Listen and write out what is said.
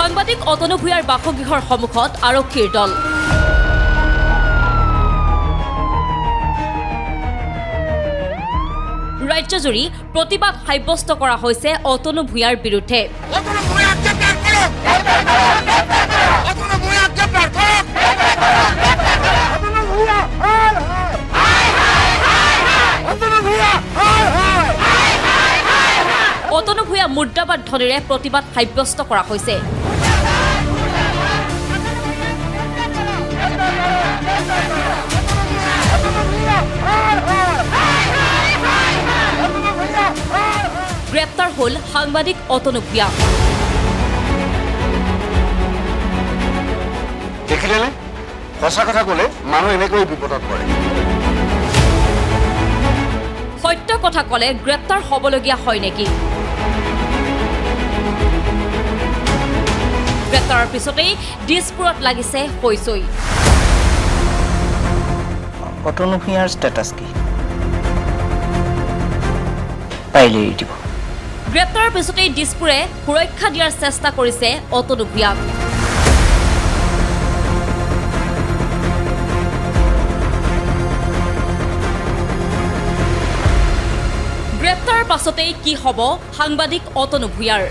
সাংবাদিক অতনু ভূঞাৰ বাসগৃহৰ সন্মুখত আৰক্ষীৰ দল। ৰাজ্যজুৰি প্ৰতিবাদ সাব্যস্ত কৰা হৈছে অতনু ভূঞাৰ বিৰুদ্ধে। অতনু ভূঞা মুদ্ৰাবাদ ধ্বনিৰে প্ৰতিবাদ সাব্যস্ত কৰা হৈছে। গ্ৰেপ্তাৰ হ'ল সাংবাদিক অতনু ভূঞা। দেখিলেনে সঁচা কথা ক'লে মানুহ এনেকৈ বিপদত পৰে। সত্য কথা ক'লে গ্ৰেপ্তাৰ হ'বলগীয়া হয় নেকি? গ্ৰেপ্তাৰৰ পিছতেই দিছপুৰত লাগিছে হৈচৈ। অতনু ভূঞাৰ ষ্টেটাছ কি? পাৰিলে এৰি দিব। গ্ৰেপ্তাৰৰ পিছতেই দিছপুৰে সুৰক্ষা দিয়াৰ চেষ্টা কৰিছে অতনু ভূঞাক। গ্ৰেপ্তাৰৰ পাছতেই কি হ'ব সাংবাদিক অতনু ভূঞাৰ?